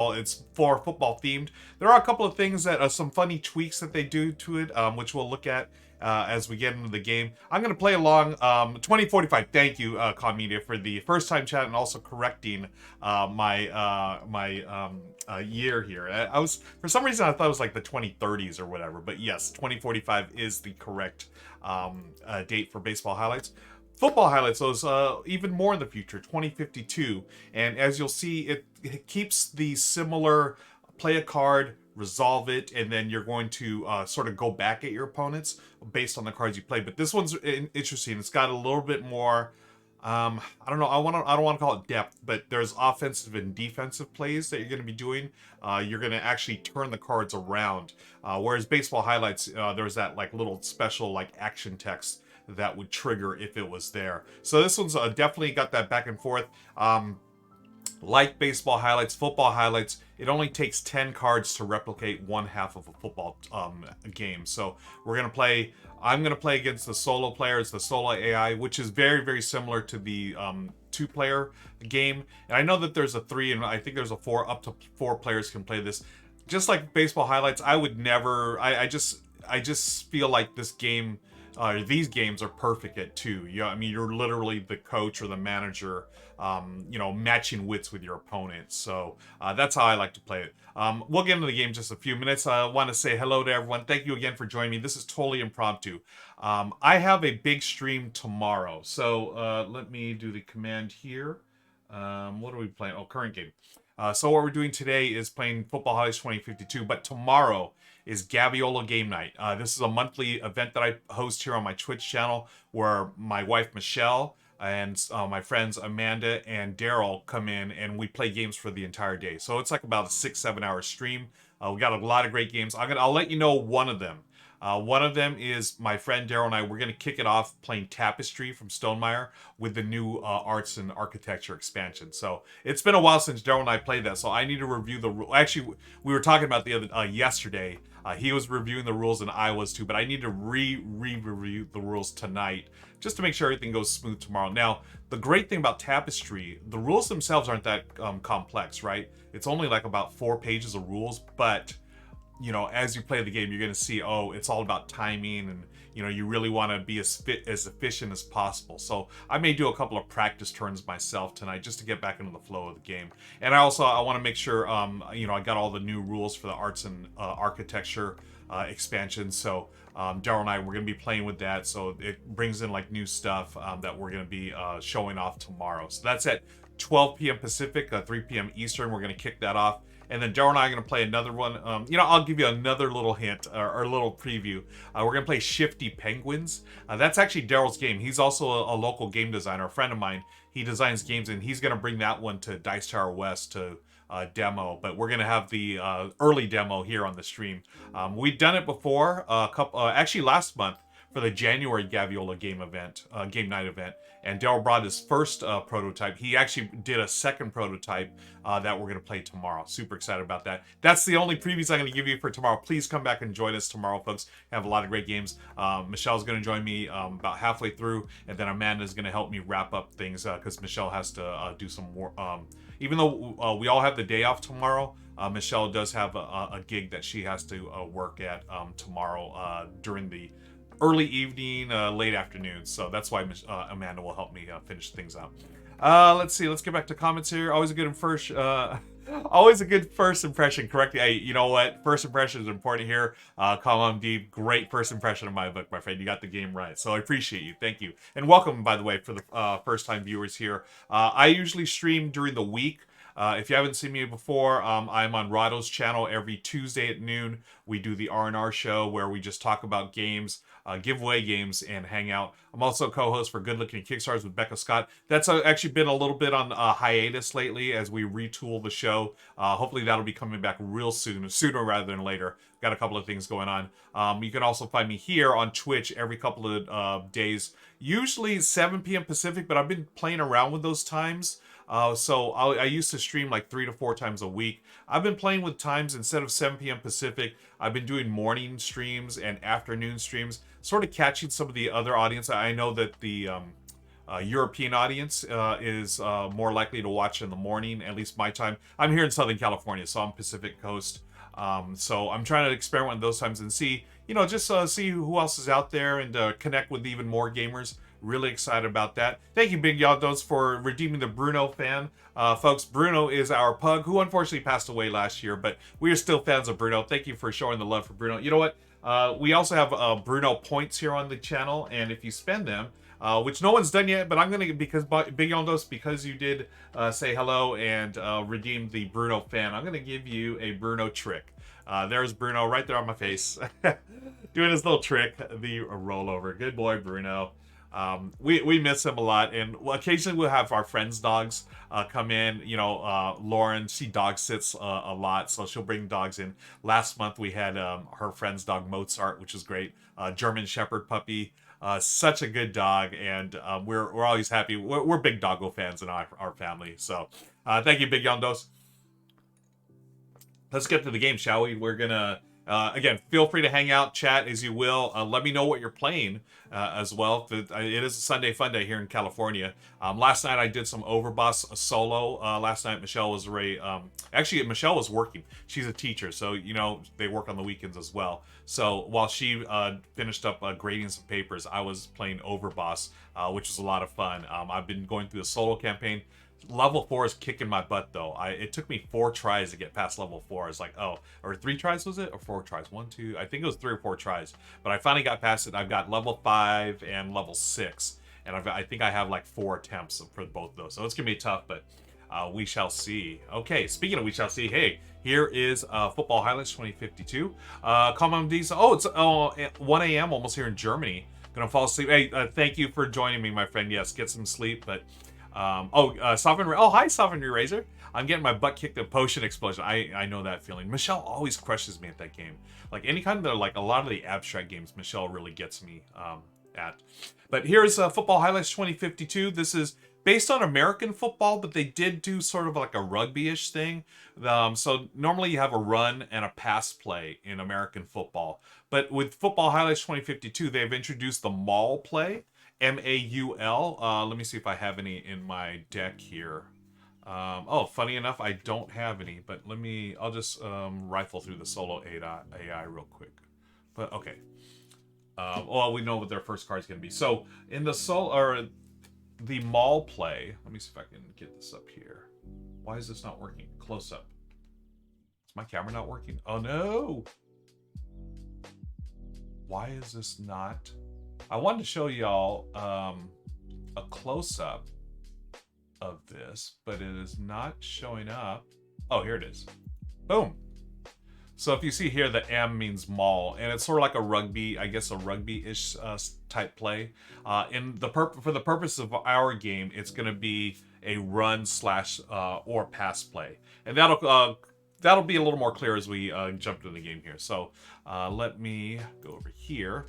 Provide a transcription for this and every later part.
It's for football themed. There are a couple of things that are some funny tweaks that they do to it, which we'll look at as we get into the game. I'm going to play along 2045. Thank you, Con Media, for the first time chat and also correcting my year here. I was, for some reason, I thought it was like the 2030s or whatever, but yes, 2045 is the correct date for baseball highlights. Football highlights, those even more in the future, 2052. And as you'll see, it keeps the similar play a card, resolve it, and then you're going to sort of go back at your opponents based on the cards you play. But this one's interesting. It's got a little bit more. I don't know. I don't want to call it depth, but there's offensive and defensive plays that you're going to be doing. You're going to actually turn the cards around. Whereas baseball highlights, there's that like little special like action text that would trigger if it was there. So this one's definitely got that back and forth. Like baseball highlights, football highlights, it only takes 10 cards to replicate one half of a football game. So we're going to play, I'm going to play against the solo players, the solo AI, which is very, very similar to the two-player game. And I know that there's a 3 and I think there's a 4, up to 4 players can play this. Just like baseball highlights, I would never, I just feel like this game, these games are perfect at 2. I mean, you're literally the coach or the manager, matching wits with your opponent. So that's how I like to play it. We'll get into the game in just a few minutes. I want to say hello to everyone. Thank you again for joining me. This is totally impromptu. I have a big stream tomorrow. So let me do the command here. What are we playing? Oh, current game. So what we're doing today is playing Football Highlights 2052, but tomorrow is Gaviola Game Night. This is a monthly event that I host here on my Twitch channel where my wife Michelle and my friends Amanda and Daryl come in and we play games for the entire day. So it's like about a 6-7 hour stream. We got a lot of great games. I'll let you know one of them. One of them is my friend Daryl and I. We're going to kick it off playing Tapestry from Stonemaier with the new Arts and Architecture expansion. So it's been a while since Daryl and I played that, so I need to review the rules. Actually, we were talking about the other yesterday. He was reviewing the rules and I was too, but I need to review the rules tonight just to make sure everything goes smooth tomorrow. Now, the great thing about Tapestry, the rules themselves aren't that complex, right? It's only like about 4 pages of rules, but as you play the game, you're going to see, it's all about timing and, you really want to be as efficient as possible. So I may do a couple of practice turns myself tonight just to get back into the flow of the game. And I want to make sure, I got all the new rules for the arts and architecture expansion. So Daryl and I, we're going to be playing with that. So it brings in like new stuff that we're going to be showing off tomorrow. So that's at 12 p.m. Pacific, 3 p.m. Eastern. We're going to kick that off. And then Daryl and I are going to play another one. I'll give you another little hint or a little preview. We're going to play Shifty Penguins. That's actually Daryl's game. He's also a local game designer, a friend of mine. He designs games, and he's going to bring that one to Dice Tower West to demo. But we're going to have the early demo here on the stream. We've done it before, actually last month for the January Gaviola game night event. And Daryl brought his first prototype. He actually did a second prototype that we're going to play tomorrow. Super excited about that. That's the only previews I'm going to give you for tomorrow. Please come back and join us tomorrow, folks. Have a lot of great games. Michelle's going to join me about halfway through, and then Amanda's going to help me wrap up things because Michelle has to do some more. Even though we all have the day off tomorrow, Michelle does have a gig that she has to work at tomorrow during the early evening, late afternoon. So that's why Amanda will help me finish things out. Let's see. Let's get back to comments here. Always a good first impression. Correct. Hey, you know what? First impression is important here. Column D, great first impression of my book, my friend. You got the game right. So I appreciate you. Thank you. And welcome, by the way, for the first time viewers here. I usually stream during the week. If you haven't seen me before, I'm on Rahdo's channel every Tuesday at noon. We do the R&R show where we just talk about games, give away games, and hang out. I'm also a co-host for Good Looking Kickstarters with Becca Scott. That's actually been a little bit on hiatus lately as we retool the show. Hopefully that'll be coming back real soon, sooner rather than later. Got a couple of things going on. You can also find me here on Twitch every couple of days, usually 7 p.m. Pacific, but I've been playing around with those times. So I used to stream like 3 to 4 times a week. I've been playing with times. Instead of 7 p.m. Pacific, I've been doing morning streams and afternoon streams, sort of catching some of the other audience. I know that the European audience is more likely to watch in the morning, at least my time. I'm here in Southern California, so I'm Pacific Coast. So I'm trying to experiment with those times and see, just see who else is out there and connect with even more gamers. Really excited about that. Thank you, Big Yaldos, for redeeming the Bruno fan. Folks, Bruno is our pug, who unfortunately passed away last year, but we are still fans of Bruno. Thank you for showing the love for Bruno. You know what? We also have Bruno points here on the channel, and if you spend them, which no one's done yet, but I'm gonna, because Big Yondos, because you did say hello and redeem the Bruno fan, I'm gonna give you a Bruno trick. There's Bruno right there on my face, doing his little trick, the rollover. Good boy, Bruno. We miss him a lot, and occasionally we'll have our friends' dogs come in. Lauren, she dog sits a lot, so she'll bring dogs in. Last month we had her friend's dog Mozart, which is great. German Shepherd puppy. Such a good dog, and we're always happy. We're big doggo fans in our family. So thank you, Big Yondos. Let's get to the game, shall we? We're gonna again, feel free to hang out, chat as you will. Let me know what you're playing as well. It is a Sunday fun day here in California. Last night I did some Overboss solo. Last night Michelle was already actually Michelle was working. She's a teacher, so they work on the weekends as well. So while she finished up grading some papers, I was playing Overboss, which was a lot of fun. I've been going through the solo campaign. Level 4 is kicking my butt, though. It took me 4 tries to get past level 4. I was like, oh, or 3 tries was it? Or 4 tries? 1, 2, I think it was 3 or 4 tries. But I finally got past it. I've got level 5 and level 6. And I think I have like 4 attempts for both of those. So it's going to be tough, but we shall see. Okay, speaking of we shall see, hey, here is Football Highlights 2052. Comment these. Oh, it's 1 a.m. almost here in Germany. Gonna fall asleep. Hey, thank you for joining me, my friend. Yes, get some sleep, but... Sovereign. Oh, hi, Sovereign Razor. I'm getting my butt kicked at Potion Explosion. I know that feeling. Michelle always crushes me at that game. Like any kind of like a lot of the abstract games, Michelle really gets me at. But here's Football Highlights 2052. This is based on American football, but they did do sort of like a rugby-ish thing. So normally you have a run and a pass play in American football. But with Football Highlights 2052, they've introduced the maul play. M-A-U-L. Let me see if I have any in my deck here. Oh, funny enough, I don't have any, but I'll just rifle through the solo AI real quick. But, okay. Well, we know what their first card's going to be. So, in the maul play, let me see if I can get this up here. Why is this not working? Close up. Is my camera not working? Oh, no! Why is this not... I wanted to show y'all a close-up of this, but it is not showing up. Oh, here it is. Boom. So if you see here, the M means maul, and it's sort of like a rugby, I guess a rugby-ish type play. For the purpose of our game, it's going to be a run / or pass play, and that'll be a little more clear as we jump into the game here. So let me go over here.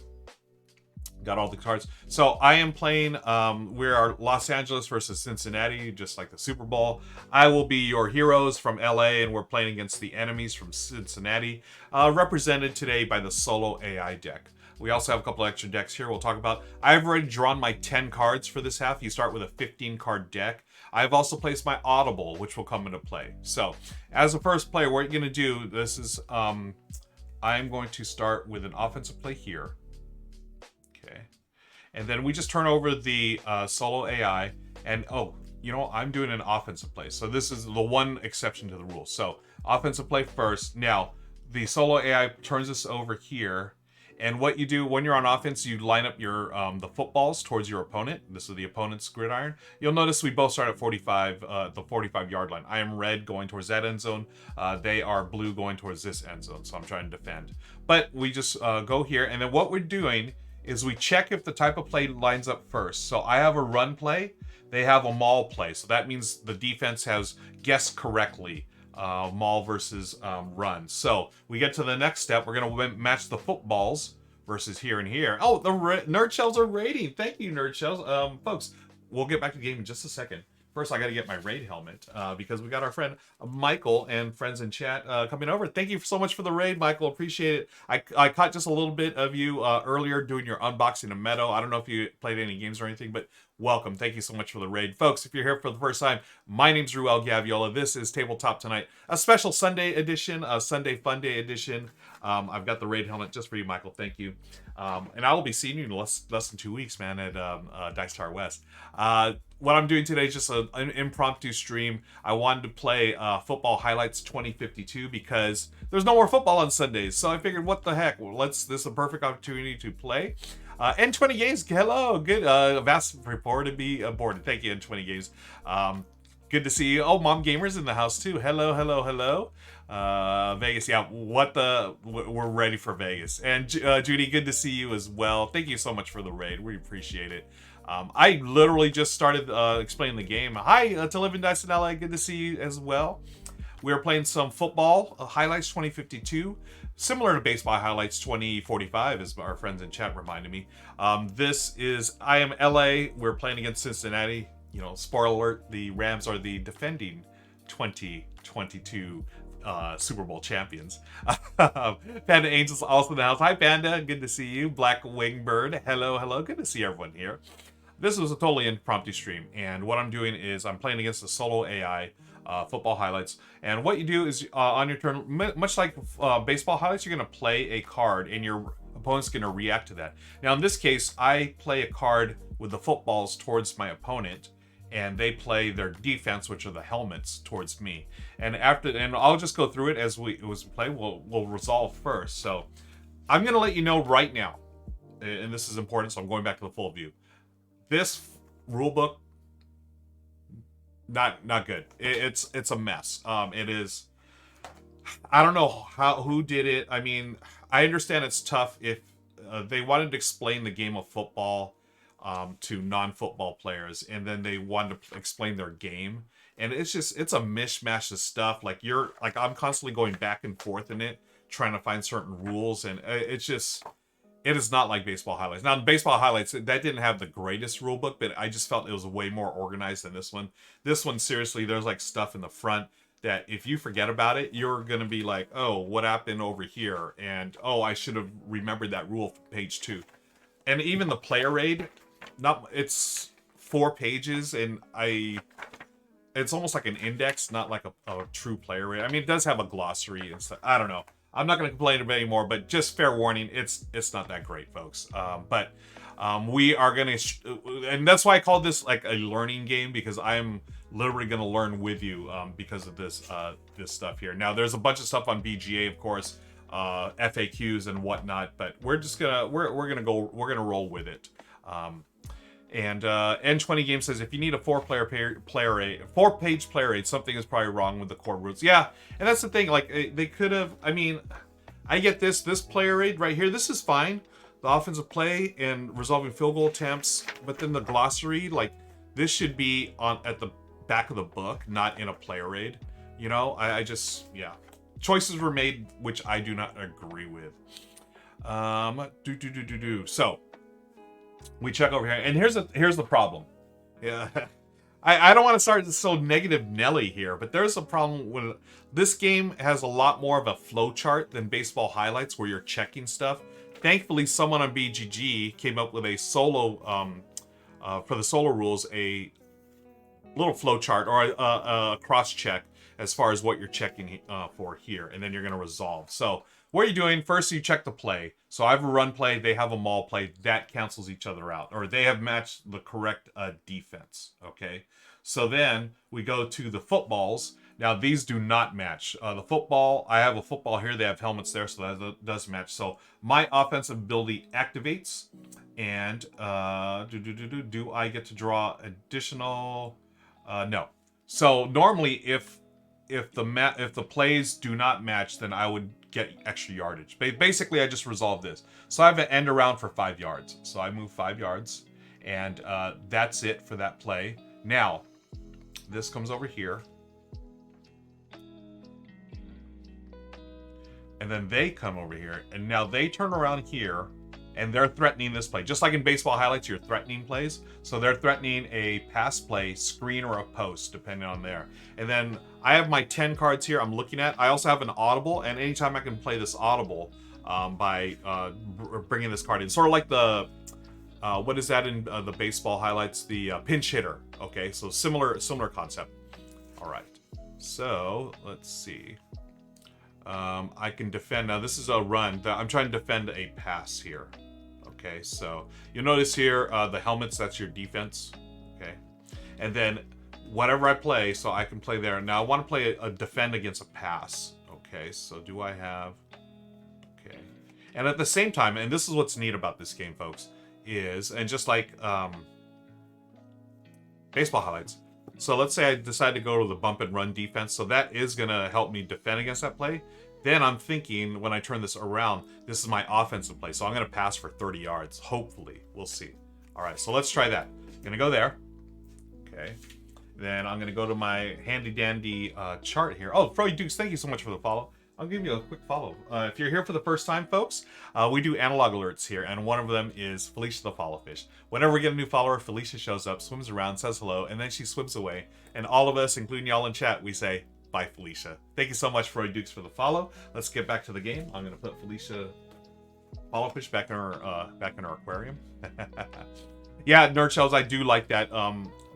Got all the cards. So I am playing, we are Los Angeles versus Cincinnati, just like the Super Bowl. I will be your heroes from LA, and we're playing against the enemies from Cincinnati, represented today by the solo AI deck. We also have a couple extra decks here we'll talk about. I've already drawn my 10 cards for this half. You start with a 15-card deck. I've also placed my Audible, which will come into play. So as a first player, what you're going to do, this is, I'm going to start with an offensive play here. And then we just turn over the solo AI, and I'm doing an offensive play. So this is the one exception to the rule. So offensive play first. Now, the solo AI turns this over here, and what you do when you're on offense, you line up your the footballs towards your opponent. This is the opponent's gridiron. You'll notice we both start at 45, the 45-yard line. I am red going towards that end zone. They are blue going towards this end zone, so I'm trying to defend. But we just go here, and then what we're doing is we check if the type of play lines up first. So I have a run play, they have a maul play. So that means the defense has guessed correctly, maul versus run. So we get to the next step. We're going to match the footballs versus here and here. Oh, the Nerd Shells are raiding. Thank you, Nerd Shells. Folks, we'll get back to the game in just a second. First, I got to get my raid helmet because we got our friend Michael and friends in chat coming over. Thank you so much for the raid, Michael. Appreciate it. I caught just a little bit of you earlier doing your unboxing of Meadow. I don't know if you played any games or anything, but welcome. Thank you so much for the raid. Folks, if you're here for the first time, my name's Ruel Gaviola. This is Tabletop Tonight, a special Sunday edition, a Sunday Fun Day edition. I've got the raid helmet just for you, Michael. Thank you. And I will be seeing you in less than 2 weeks, man, at Dice Tower West. What I'm doing today is just an impromptu stream. I wanted to play Football Highlights 2052 because there's no more football on Sundays. So I figured, what the heck? Well, this is a perfect opportunity to play. N20 Games, hello, good. Vast report to be aborted. Thank you, N20 Games. Good to see you. Oh, Mom Gamer's in the house too. Hello, hello, hello. Vegas, yeah. We're ready for Vegas. And Judy, good to see you as well. Thank you so much for the raid. We appreciate it. I literally just started explaining the game. Hi, to Live and Dice in LA. Good to see you as well. We're playing some football highlights 2052. Similar to baseball highlights 2045, as our friends in chat reminded me. This is I am LA. We're playing against Cincinnati. You know, spoiler alert: the Rams are the defending 2022 Super Bowl champions. Panda Angel's also in the house. Hi, Panda. Good to see you. Black Wingbird. Hello, hello. Good to see everyone here. This was a totally impromptu stream, and what I'm doing is I'm playing against the solo AI. Football highlights, and what you do is on your turn, much like baseball highlights, you're going to play a card and your opponent's going to react to that. Now in this case, I play a card with the footballs towards my opponent, and they play their defense, which are the helmets, towards me. And I'll just go through it as we play. We'll resolve first. So I'm going to let you know right now, and this is important, so I'm going back to the full view. This rule book, not good. It's a mess. It is. I don't know who did it. I mean, I understand it's tough if they wanted to explain the game of football to non-football players, and then they wanted to explain their game, and it's a mishmash of stuff. Like I'm constantly going back and forth in it, trying to find certain rules, and it is not like baseball highlights. Now, in baseball highlights, that didn't have the greatest rule book, but I just felt it was way more organized than this one. This one, seriously, there's like stuff in the front that if you forget about it, you're going to be like, oh, what happened over here? And, oh, I should have remembered that rule from page 2. And even the player aid, it's 4 pages, and it's almost like an index, not like a true player aid. I mean, it does have a glossary and stuff. I don't know. I'm not going to complain about it anymore, but just fair warning, it's not that great, folks. We are going to, and that's why I call this like a learning game, because I'm literally going to learn with you because of this stuff here. Now, there's a bunch of stuff on BGA, of course, FAQs and whatnot, but we're gonna roll with it. And N20 Game says, if you need a 4-page player aid, something is probably wrong with the core rules. Yeah, and that's the thing. Like, they could have. I mean, I get this player aid right here. This is fine. The offensive play and resolving field goal attempts, but then the glossary, like, this should be at the back of the book, not in a player aid. You know, I just, yeah. Choices were made which I do not agree with. So. We check over here, and here's the problem. Yeah, I don't want to start so negative Nelly here, but there's a problem with this game. Has a lot more of a flow chart than baseball highlights, where you're checking stuff. Thankfully, someone on BGG came up with a solo for the solo rules, a little flow chart or a cross check as far as what you're checking for here, and then you're going to resolve. So what are you doing? First, you check the play. So I have a run play, they have a maul play, that cancels each other out. Or they have matched the correct defense, okay? So then we go to the footballs. Now, these do not match. The football, I have a football here, they have helmets there, so that does match. So my offensive ability activates, and do I get to draw additional? No. So normally, if the plays do not match, then I would get extra yardage. Basically, I just resolve this. So I have an end around for 5 yards. So I move 5 yards, and that's it for that play. Now, this comes over here. And then they come over here, and now they turn around here, and they're threatening this play. Just like in baseball highlights, you're threatening plays. So they're threatening a pass play, screen, or a post, depending on there. And then I have my 10 cards here I'm looking at. I also have an audible, and anytime I can play this audible by bringing this card in. Sort of like the What is that in the baseball highlights? The pinch hitter. Okay, so similar concept. All right. So let's see. I can defend. Now this is a run. I'm trying to defend a pass here. Okay, so you'll notice here the helmets. That's your defense. Okay, and then whatever I play, so I can play there. Now I want to play a defend against a pass. Okay, so do I have? Okay, and at the same time, and this is what's neat about this game, folks, is, and just like baseball highlights. So let's say I decide to go to the bump and run defense. So that is going to help me defend against that play. Then I'm thinking when I turn this around, this is my offensive play. So I'm going to pass for 30 yards. Hopefully. We'll see. All right. So let's try that. I'm going to go there. Okay. Then I'm going to go to my handy dandy chart here. Oh, Froy Dukes, thank you so much for the follow. I'll give you a quick follow. If you're here for the first time, folks, we do analog alerts here, and one of them is Felicia the Follow Fish. Whenever we get a new follower, Felicia shows up, swims around, says hello, and then she swims away. And all of us, including y'all in chat, we say, bye, Felicia. Thank you so much, Froy Dukes, for the follow. Let's get back to the game. I'm going to put Felicia Follow Fish back in our aquarium. Yeah, Nerd Shells, I do like that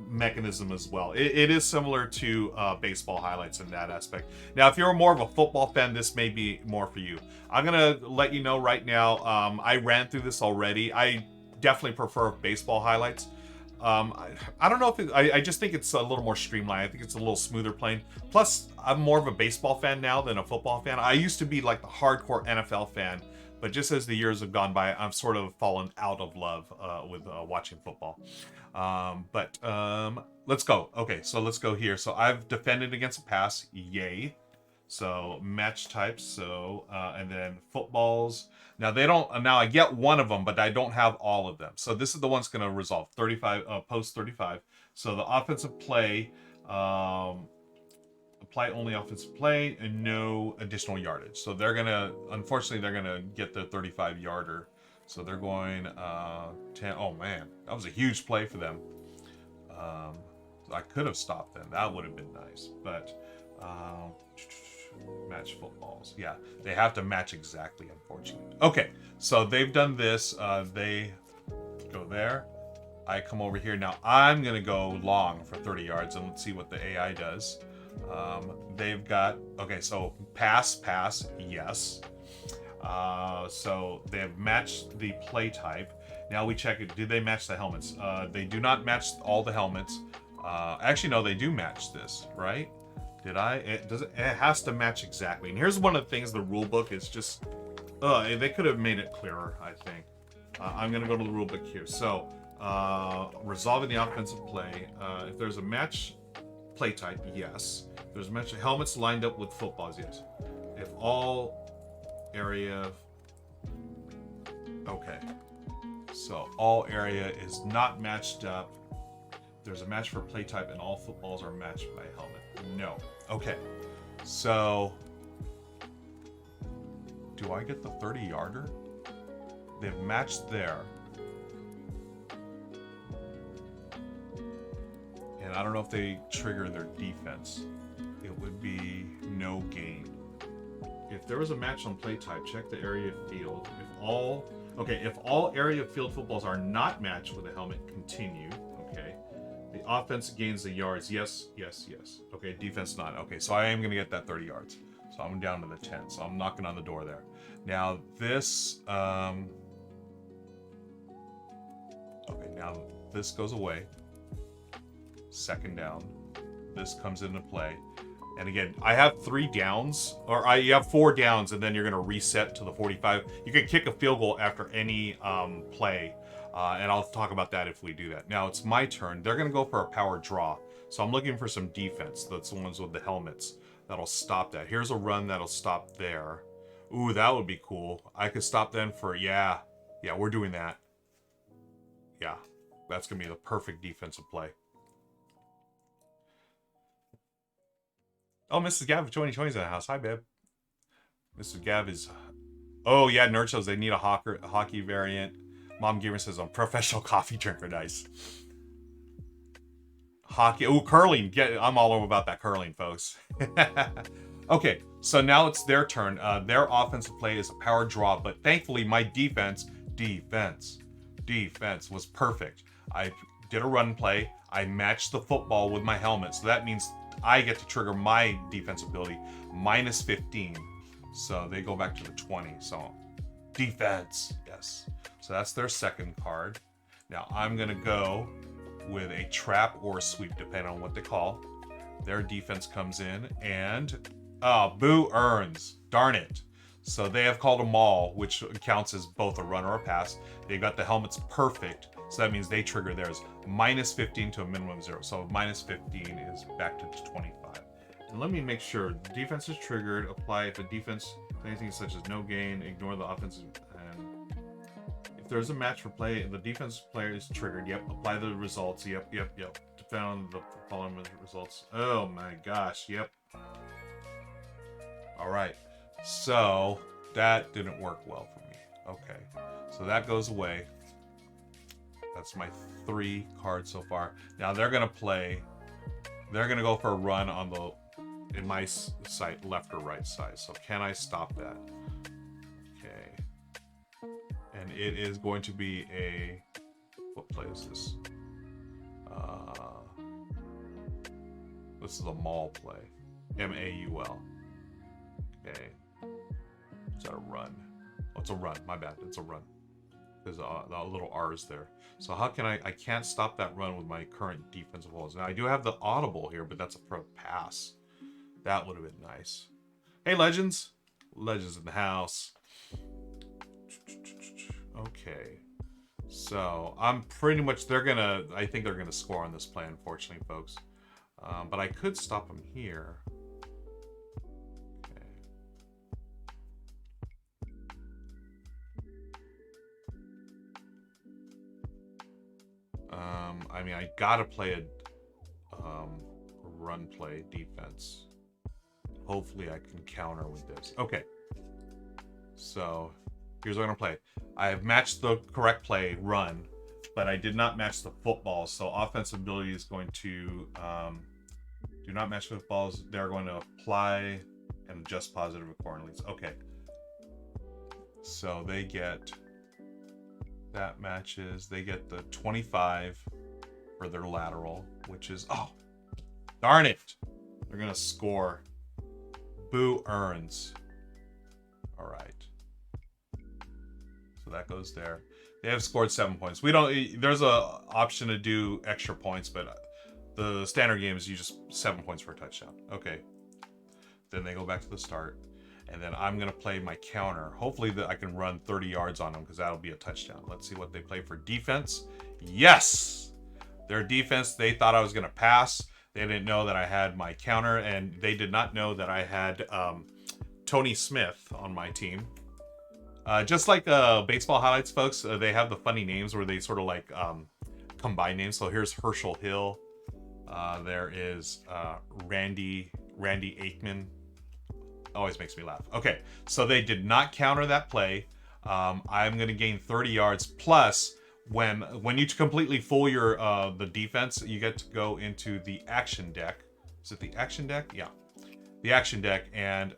mechanism as well. It is similar to baseball highlights in that aspect. Now, if you're more of a football fan, this may be more for you. I'm going to let you know right now, I ran through this already. I definitely prefer baseball highlights. I don't know if I just think it's a little more streamlined. I think it's a little smoother playing. Plus, I'm more of a baseball fan now than a football fan. I used to be like the hardcore NFL fan. But just as the years have gone by, I've sort of fallen out of love with watching football. Let's go. Okay, so let's go here. So I've defended against a pass. Yay. So match types. So and then footballs. Now they don't. Now I get one of them, but I don't have all of them. So this is the one's going to resolve 35 post 35. So the offensive play. Apply only offensive play and no additional yardage. So they're gonna, unfortunately, they're gonna get the 35-yarder. So they're going 10. Oh man, that was a huge play for them. I could have stopped them. That would have been nice. But match footballs. Yeah, they have to match exactly, unfortunately. Okay, so they've done this. They go there. I come over here. Now I'm gonna go long for 30 yards and let's see what the AI does. They've got, okay, so pass, yes. So they have matched the play type. Now we check it. Do they match the helmets? They do not match all the helmets. Actually, no, they do match this, right? Did I? It has to match exactly. And here's one of the things, the rule book is just, they could have made it clearer, I think. I'm going to go to the rule book here. So, resolving the offensive play. If there's a match play type, yes. If there's a match helmets lined up with footballs, yes. If all area, okay. So all area is not matched up. There's a match for play type and all footballs are matched by helmet. No. Okay. So do I get the 30-yarder? They've matched there. And I don't know if they trigger their defense. It would be no gain. If there was a match on play type, check the area field. If all area field footballs are not matched with a helmet, continue. Okay. The offense gains the yards. Yes. Okay, defense not. Okay, so I am going to get that 30 yards. So I'm down to the 10. So I'm knocking on the door there. Now this, okay, now this goes away. Second down. This comes into play. And again, I have 3 downs, or you have 4 downs, and then you're going to reset to the 45. You can kick a field goal after any play, and I'll talk about that if we do that. Now it's my turn. They're going to go for a power draw. So I'm looking for some defense. That's the ones with the helmets. That'll stop that. Here's a run that'll stop there. Ooh, that would be cool. I could stop them for, yeah, we're doing that. Yeah, that's going to be the perfect defensive play. Oh, Mrs. Gav, 2020's in the house. Hi, babe. Mrs. Gav is... Oh, yeah, Nerd shows they need a hockey variant. Mom Gamer says, I'm professional coffee drinker. Nice. Hockey. Oh, curling. I'm all over about that curling, folks. Okay, so now it's their turn. Their offensive play is a power draw, but thankfully my defense defense was perfect. I did a run play. I matched the football with my helmet. So that means I get to trigger my defense ability minus 15. So they go back to the 20. So defense, yes. So that's their second card. Now I'm going to go with a trap or a sweep, depending on what they call. Their defense comes in and, boo earns. Darn it. So they have called a maul, which counts as both a run or a pass. They got the helmets perfect. So that means they trigger theirs minus 15 to a minimum of 0. So minus 15 is back to 25. And let me make sure the defense is triggered. Apply if the defense, anything such as no gain, ignore the offensive. And if there's a match for play and the defense player is triggered, yep, apply the results. Yep. Depend on the following results. Oh my gosh, yep. All right. So that didn't work well for me. Okay. So that goes away. That's my 3 cards so far. Now they're going to go for a run on the, in my site, left or right side. So can I stop that? Okay. And it is going to be a, what play is this? This is a maul play. M-A-U-L. Okay. Is that a run? Oh, it's a run. My bad. It's a run. There's a little R's there. So how can I can't stop that run with my current defensive holes. Now I do have the audible here, but that's a pro pass. That would have been nice. Hey, Legends. Legends in the house. Okay. So I'm pretty much, I think they're gonna score on this play, unfortunately, folks. But I could stop them here. I mean, I gotta play a run play defense. Hopefully I can counter with this. Okay. So here's what I'm gonna play. I have matched the correct play, run, but I did not match the football. So offensive ability is going to do not match footballs. They're going to apply and adjust positive accordingly. Okay. So they get, that matches, they get the 25 for their lateral, which is, oh, darn it. They're going to score. Boo earns. All right. So that goes there. They have scored 7 points. We don't, there's a option to do extra points, but the standard game is you just 7 points for a touchdown. Okay. Then they go back to the start. And then I'm going to play my counter. Hopefully that I can run 30 yards on them because that'll be a touchdown. Let's see what they play for defense. Yes! Their defense, they thought I was going to pass. They didn't know that I had my counter, and they did not know that I had Tony Smith on my team. Just like baseball highlights, folks, they have the funny names where they sort of like combine names. So here's Herschel Hill. There is Randy Aikman. Always makes me laugh. Okay, so they did not counter that play. I'm going to gain 30 yards plus. When you completely fool your the defense, you get to go into the action deck. Is it the action deck? Yeah, the action deck, and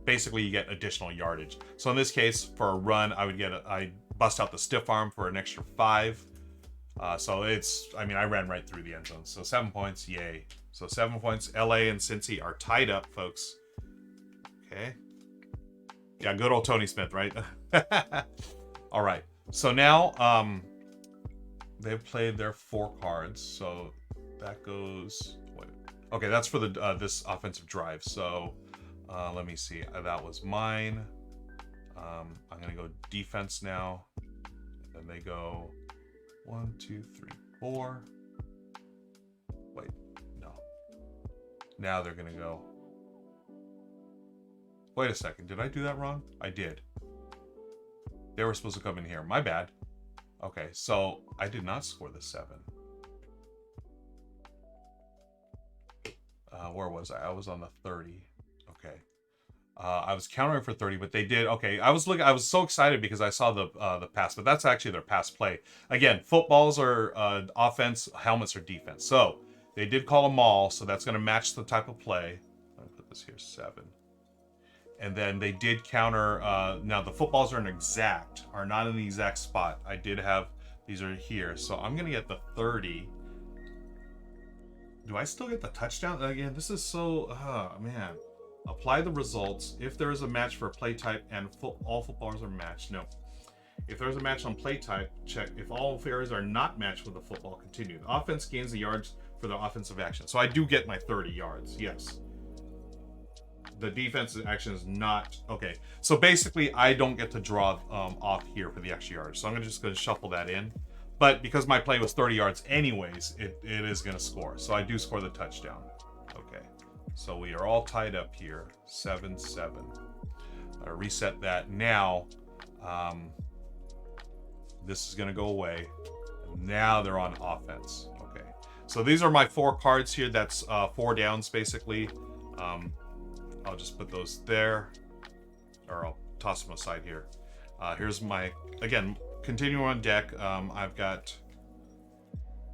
basically you get additional yardage. So in this case, for a run, I bust out the stiff arm for an extra 5. So it's, I mean, I ran right through the end zone. So 7 points, yay. So 7 points. LA and Cincy are tied up, folks. Okay. Yeah, good old Tony Smith, right? All right. So now they've played their 4 cards. So that goes. Wait. Okay, that's for the this offensive drive. So let me see. That was mine. I'm gonna go defense now. And they go 1, 2, 3, 4. Wait, no. Now they're gonna go. Wait a second, did I do that wrong? I did. They were supposed to come in here. My bad. Okay, so I did not score the 7. Where was I? I was on the 30. Okay. I was countering for 30, but they did. Okay, I was so excited because I saw the pass, but that's actually their pass play. Again, footballs are offense, helmets are defense. So they did call a maul, so that's going to match the type of play. Let me put this here, 7. And then they did counter. Now the footballs are not in the exact spot. I did have These are here. So I'm going to get the 30. Do I still get the touchdown? Again, this is so... man. Apply the results. If there is a match for play type and all footballers are matched. No. If there's a match on play type, check. If all areas are not matched with the football, continue. The offense gains the yards for the offensive action. So I do get my 30 yards. Yes. The defensive action is not... Okay. So basically, I don't get to draw off here for the extra yards. So I'm just going to shuffle that in. But because my play was 30 yards anyways, it is going to score. So I do score the touchdown. Okay. So we are all tied up here. 7-7. I reset that. Now, this is going to go away. Now they're on offense. Okay. So these are my 4 cards here. That's 4 downs, basically. I'll just put those there. Or I'll toss them aside here. Here's my... Again, continuing on deck. I've got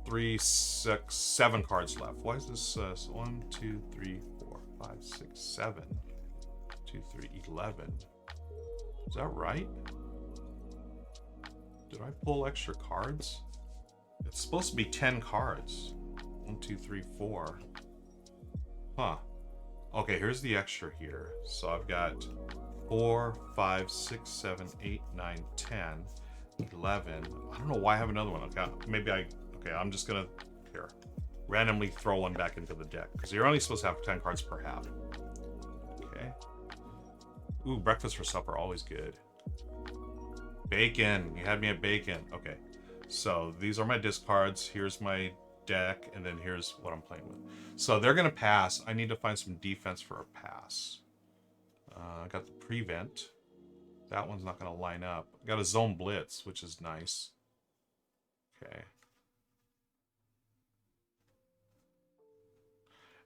3, 6, 7 cards left. Why is this 1, 2, 3, 4, 5, 6, 7, 2, 3, 11? Is that right? Did I pull extra cards? It's supposed to be 10 cards. 1, 2, 3, 4. Huh. Okay, here's the extra here. So I've got 4, 5, 6, 7, 8, 9, 10, 11. I don't know why I have another one. Okay, I'm just gonna here randomly throw one back into the deck because you're only supposed to have 10 cards per half. Okay. Ooh, breakfast for supper, always good. Bacon. You had me at bacon. Okay. So these are my discards. Here's my deck, and then here's what I'm playing with. So they're gonna pass. I need to find some defense for a pass. I got the prevent. That one's not gonna line up. I got a zone blitz, which is nice. Okay.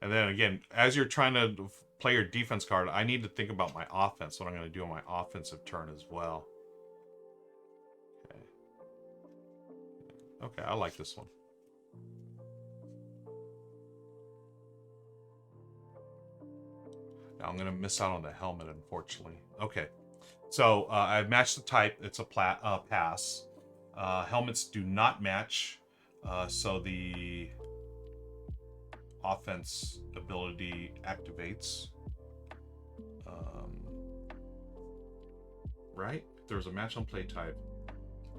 And then again, as you're trying to play your defense card, I need to think about my offense, what I'm gonna do on my offensive turn as well. Okay. Okay, I like this one. Now I'm gonna miss out on the helmet, unfortunately. Okay, so I've matched the type. It's a pass. Helmets do not match, so the offense ability activates. Right? If there's a match on play type,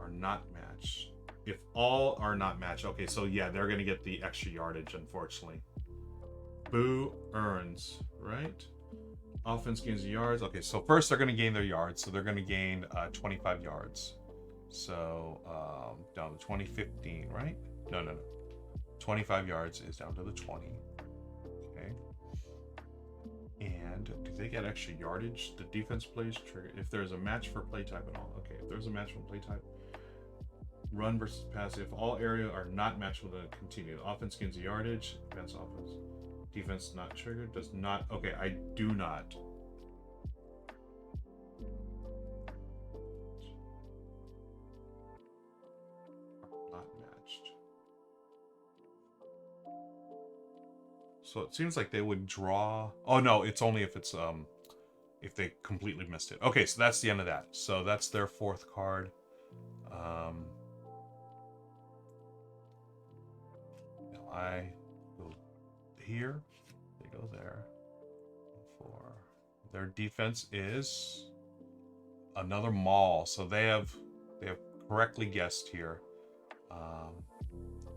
are not matched. If all are not matched, okay, so yeah, they're gonna get the extra yardage, unfortunately. Boo earns, right? Offense gains yards. Okay, so first they're going to gain their yards. So they're going to gain 25 yards. So down to 20, 15, right? No. 25 yards is down to the 20. Okay. And do they get extra yardage? The defense plays trigger. If there's a match for play type and all. Okay, if there's a match for play type. Run versus pass. If all area are not matched with a continue. Offense gains yardage. Advanced offense. Defense not triggered. Does not. Okay, I do not. Not matched. So it seems like they would draw. Oh no, it's only if it's if they completely missed it. Okay, so that's the end of that. So that's their 4th card. I go here, they go there. 4. Their defense is another mall, so they have correctly guessed here,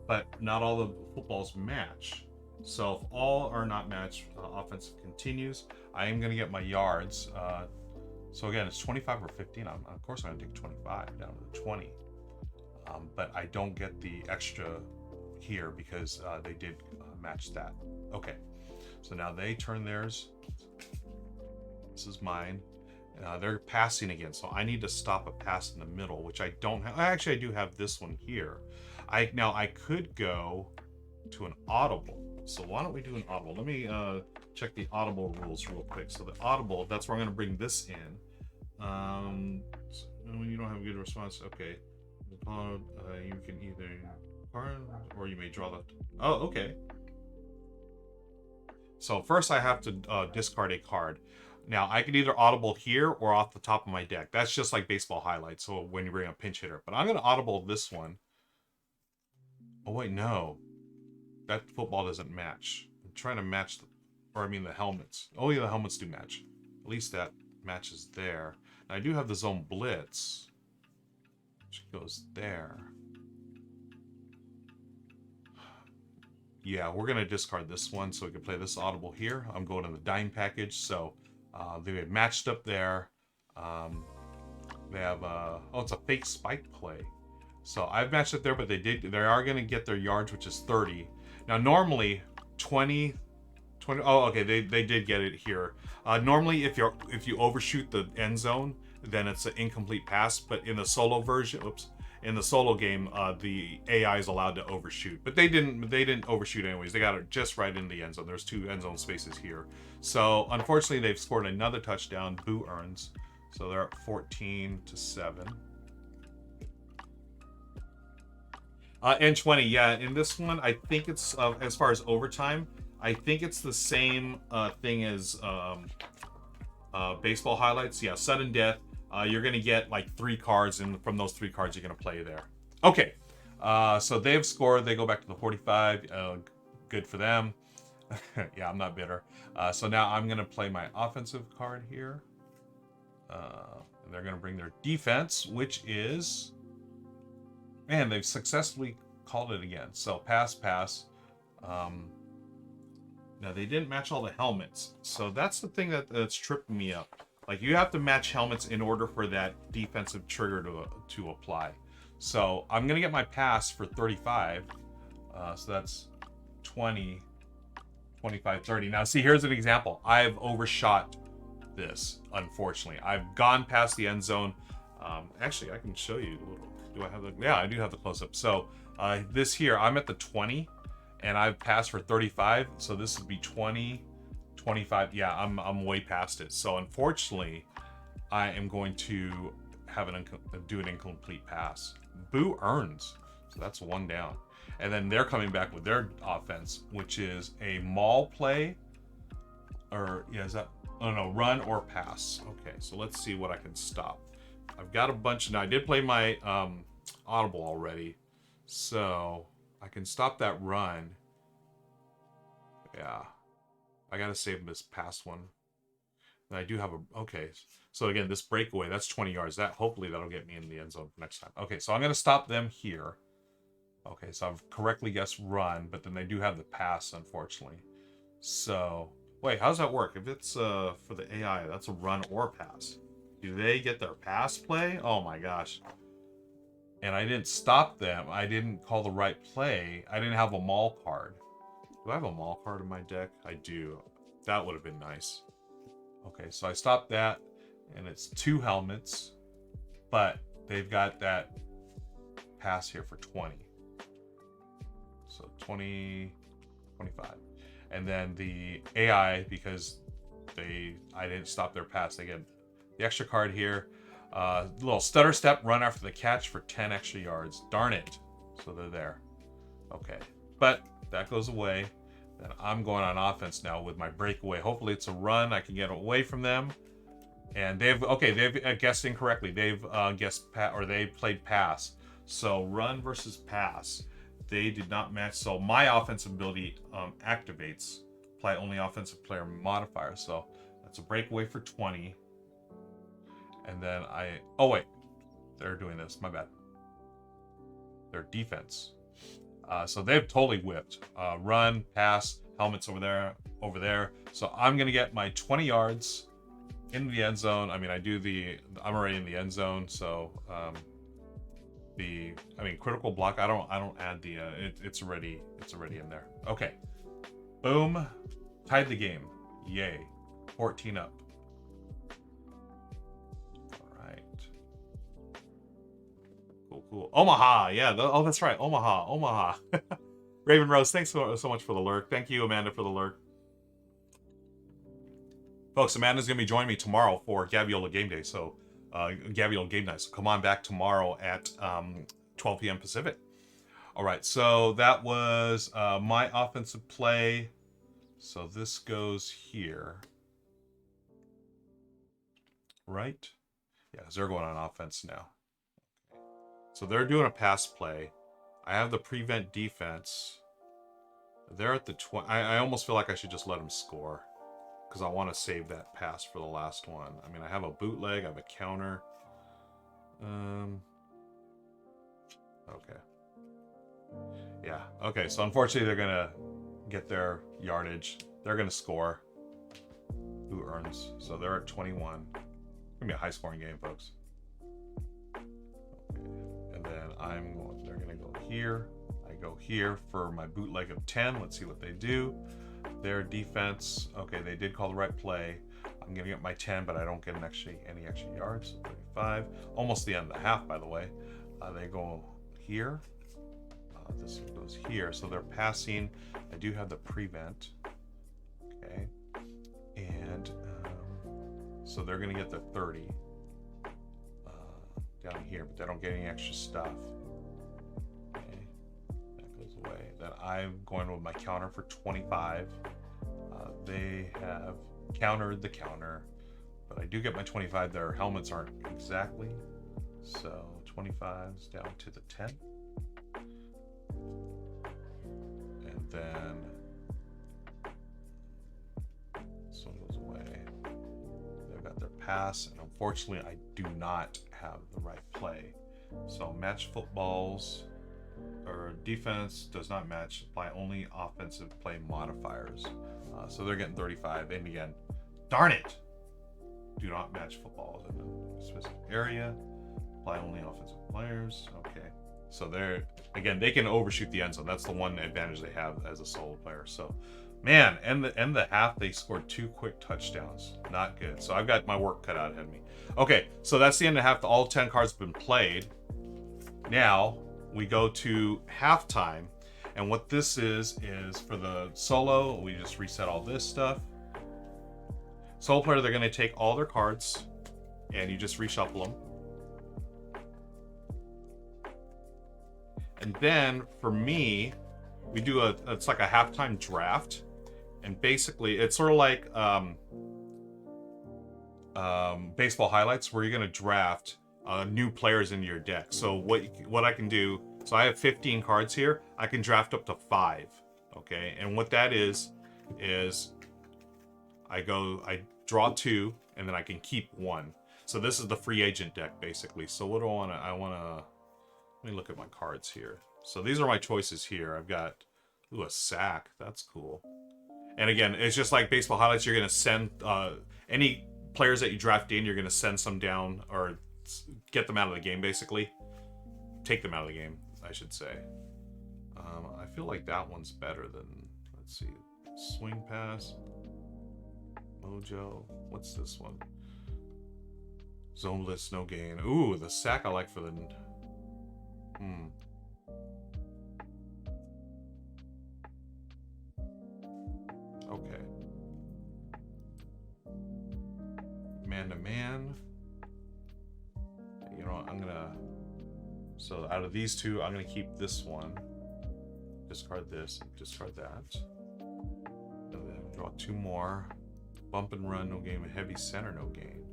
but not all the footballs match. So if all are not matched, offensive continues. I am going to get my yards. So again, it's 25 or 15. Of course, I'm going to take 25 down to the 20, but I don't get the extra here because they did match that. Okay, so now they turn theirs. This is mine. They're passing again, so I need to stop a pass in the middle, which I don't have. Actually, I do have this one here. Now I could go to an audible. So why don't we do an audible? Let me check the audible rules real quick. So the audible, that's where I'm going to bring this in. When you don't have a good response, okay. You can either or you may draw the... Oh, okay. So first I have to discard a card. Now I can either audible here or off the top of my deck. That's just like baseball highlights. So when you bring a pinch hitter, but I'm going to audible this one. Oh, wait, no. That football doesn't match. I'm trying to match, the helmets. Oh, yeah, the helmets do match. At least that matches there. Now, I do have the zone blitz, which goes there. Yeah, we're going to discard this one so we can play this audible here. I'm going to the dime package, so they have matched up there. They have, oh, it's a fake spike play. So I've matched it there, but they are going to get their yards, which is 30. Now, normally, 20, oh, okay, they did get it here. Normally, if you overshoot the end zone, then it's an incomplete pass, but in the solo version, in the solo game, the AI is allowed to overshoot, but they didn't overshoot anyways. They got it just right in the end zone. There's 2 end zone spaces here. So unfortunately, they've scored another touchdown. Boo earns. So they're up 14-7. And 20, yeah. In this one, I think it's as far as overtime, I think it's the same thing as baseball highlights. Yeah, sudden death. You're going to get like 3 cards, and from those 3 cards, you're going to play there. Okay, so they've scored. They go back to the 45. Good for them. Yeah, I'm not bitter. So now I'm going to play my offensive card here. And they're going to bring their defense, which is... Man, they've successfully called it again. So pass. Now, they didn't match all the helmets. So that's the thing that's tripping me up. Like, you have to match helmets in order for that defensive trigger to apply. So I'm going to get my pass for 35. So that's 20, 25, 30. Now, see, here's an example. I've overshot this, unfortunately. I've gone past the end zone. Actually, I can show you a little. Do I have the... Yeah, I do have the close-up. So this here, I'm at the 20, and I've passed for 35. So this would be 20... 25. Yeah, I'm way past it. So unfortunately, I am going to have do an incomplete pass. Boo earns. So that's 1 down. And then they're coming back with their offense, which is a maul play. Or, yeah, is that... Oh, no, run or pass. Okay, so let's see what I can stop. I've got a bunch... Now, I did play my audible already. So I can stop that run. Yeah. I gotta save this past one. And I do have a... Okay. So again, this breakaway, that's 20 yards. Hopefully that'll get me in the end zone next time. Okay, so I'm gonna stop them here. Okay, so I've correctly guessed run, but then they do have the pass, unfortunately. So, wait, how does that work? If it's for the AI, that's a run or pass. Do they get their pass play? Oh my gosh. And I didn't stop them. I didn't call the right play. I didn't have a maul card. Do I have a maul card in my deck? I do. That would have been nice. Okay, so I stopped that, and it's 2 helmets, but they've got that pass here for 20. So 20, 25. And then the AI, because I didn't stop their pass, they get the extra card here. Little stutter step, run after the catch for 10 extra yards. Darn it. So they're there. Okay. But that goes away. Then I'm going on offense now with my breakaway. Hopefully it's a run. I can get away from them. And they've guessed incorrectly. They've they played pass. So run versus pass. They did not match. So my offensive ability activates. Apply only offensive player modifier. So that's a breakaway for 20. And then oh wait, they're doing this. My bad. Their defense. So they've totally whipped. Run, pass, helmets over there. So I'm gonna get my 20 yards in the end zone. I mean, I'm already in the end zone. So critical block. I don't add the. It's already in there. Okay. Boom. Tied the game. Yay. 14 up. Cool. Omaha, yeah. That's right. Omaha. Raven Rose, thanks so much for the lurk. Thank you, Amanda, for the lurk. Folks, Amanda's going to be joining me tomorrow for Gaviola Game Day. So, Gaviola Game Night. So, come on back tomorrow at 12 p.m. Pacific. All right. So, that was my offensive play. So, this goes here. Right? Yeah, because they're going on offense now. So they're doing a pass play. I have the prevent defense. They're at the 20. I almost feel like I should just let them score, because I want to save that pass for the last one. I mean, I have a bootleg, I have a counter. Okay. Yeah, okay, so unfortunately they're gonna get their yardage. They're gonna score. Who earns? So they're at 21. It's gonna be a high scoring game, folks. Okay. And then they're gonna go here. I go here for my bootleg of 10. Let's see what they do. Their defense, okay, they did call the right play. I'm gonna get my 10, but I don't get any extra yards. So 35, almost the end of the half, by the way. They go here. This one goes here, so they're passing. I do have the prevent. Okay, and so they're gonna get the 30 down here, but they don't get any extra stuff. Okay, that goes away. Then I'm going with my counter for 25. They have countered the counter, but I do get my 25. Their helmets aren't exactly, so 25's down to the 10. And then this one goes away. They've got their pass, and unfortunately I do not have the right play. So match footballs or defense does not match, apply only offensive play modifiers. So they're getting 35, and again, darn it, do not match footballs in a specific area, apply only offensive players. Okay, so they're, again, they can overshoot the end zone. That's the one advantage they have as a solo player. So man, and the half, they scored 2 quick touchdowns. Not good. So I've got my work cut out ahead of me. Okay, so that's the end of half. All 10 cards have been played. Now we go to halftime, and what this is for the solo, we just reset all this stuff. Solo player, they're going to take all their cards and you just reshuffle them. And then for me, we do it's like a halftime draft, and basically it's sort of like baseball highlights, where you're going to draft new players into your deck. So what I can do, so I have 15 cards here. I can draft up to 5. Okay, and what that is I draw 2, and then I can keep 1. So this is the free agent deck basically. So what do I want to let me look at my cards here. So these are my choices here. I've got a sack. That's cool. And again, it's just like baseball highlights. You're going to send any players that you draft in, you're going to send some down, or get them out of the game, basically. Take them out of the game, I should say. I feel like that one's better than, let's see, swing pass, mojo. What's this one? Zoneless, no gain. Ooh, the sack I like for the... Okay. Man to man. You know, I'm gonna... So out of these two, I'm gonna keep this one. Discard this, discard that. And then draw 2 more. Bump and run, no gain. Heavy center, no gain.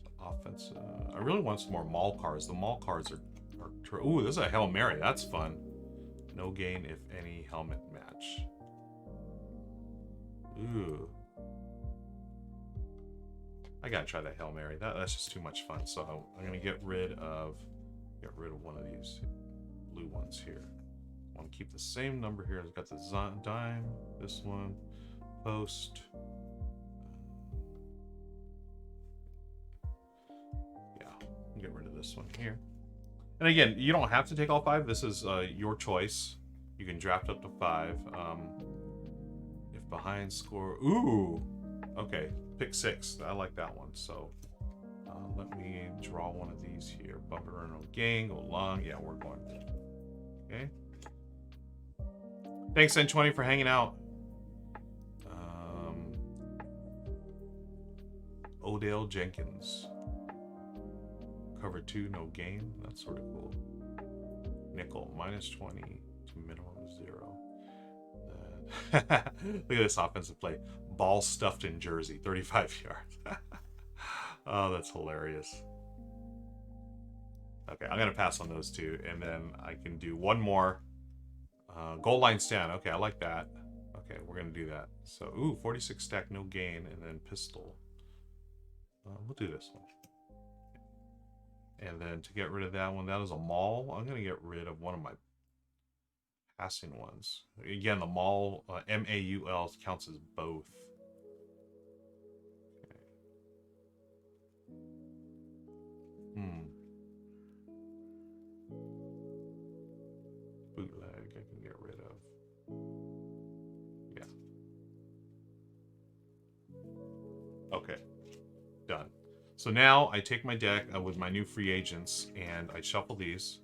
So offense. I really want some more mall cards. The mall cards are ooh, this is a Hail Mary. That's fun. No gain if any helmet match. Ooh. I gotta try that Hail Mary. That's just too much fun. So I'm gonna get rid of one of these blue ones here. I want to keep the same number here. I've got the dime, this one, post. Yeah, get rid of this one here. And again, you don't have to take all 5. This is your choice. You can draft up to 5. If behind score, ooh, okay, pick 6. I like that one. So let me draw one of these here. Bumper no gain, go long. Yeah, we're going. Okay. Thanks, N20, for hanging out. Odell Jenkins. Cover 2, no gain. That's sort of cool. Nickel, -20 to minimum 0. Look at this offensive play. Ball stuffed in jersey, 35 yards. Oh, that's hilarious. Okay, I'm gonna pass on those two, and then I can do one more. Goal line stand. Okay, I like that. Okay, we're gonna do that. So, ooh, 46 stack, no gain, and then pistol. We'll do this one. And then to get rid of that one, that is a maul. I'm gonna get rid of one of my passing ones. Again, the maul, M-A-U-L, counts as both. Okay. Bootleg, I can get rid of. Yeah. Okay. Done. So now I take my deck with my new free agents and I shuffle these.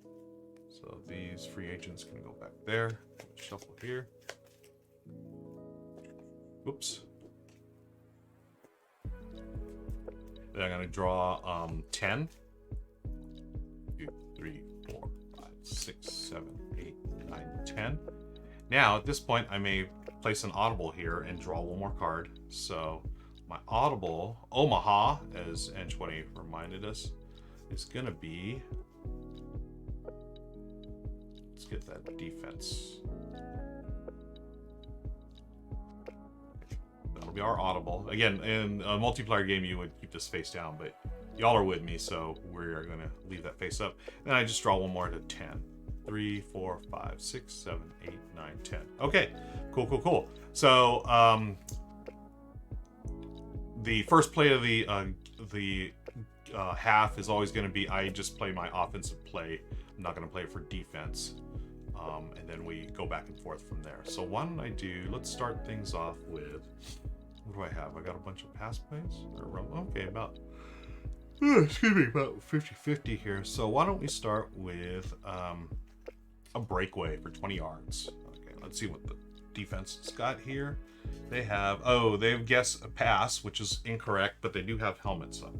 So these free agents can go back there. Shuffle here. Oops. Then I'm going to draw 10. 2, 3, 4, 5, 6, 7, 8, 9, 10. Now at this point I may place an audible here and draw one more card. So my audible, Omaha, as N20 reminded us, is going to be... Let's get that defense. That'll be our audible. Again, in a multiplayer game, you would keep this face down, but y'all are with me, so we're going to leave that face up. Then I just draw one more to 10. 3, 4, 5, 6, 7, 8, 9, 10. Okay, cool, cool, cool. So, the first play of the half is always going to be I just play my offensive play. I'm not going to play it for defense. And then we go back and forth from there. So why don't I do, let's start things off with, what do I have? I got a bunch of pass plays. Okay, about 50-50 here. So why don't we start with a breakaway for 20 yards. Okay, let's see what the defense has got here. They have, they've guessed a pass, which is incorrect, but they do have helmets up.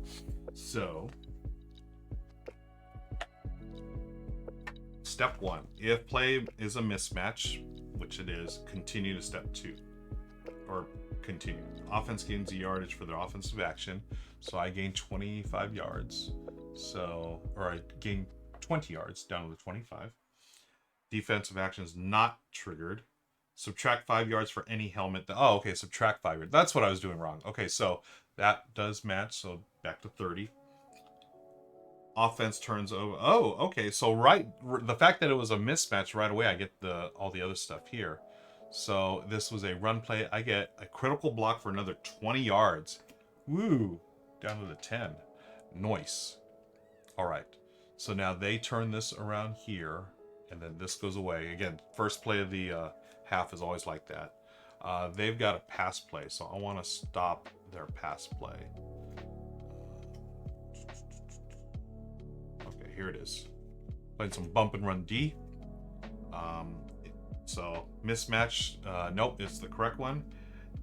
So, step 1, if play is a mismatch, which it is, continue to step 2. Or continue. Offense gains a yardage for their offensive action. So I gain 25 yards. So, or I gain 20 yards down to the 25. Defensive action is not triggered. Subtract 5 yards for any helmet. Okay, subtract 5 yards. That's what I was doing wrong. Okay, so that does match. So back to 30. Offense turns over. Okay. So the fact that it was a mismatch right away, I get all the other stuff here. So this was a run play. I get a critical block for another 20 yards. Woo! Down to the 10. Nice. All right. So now they turn this around here, and then this goes away. Again, first play of the half is always like that. They've got a pass play, so I want to stop their pass play. Okay, here it is. Playing some bump and run D. So mismatch, nope, it's the correct one.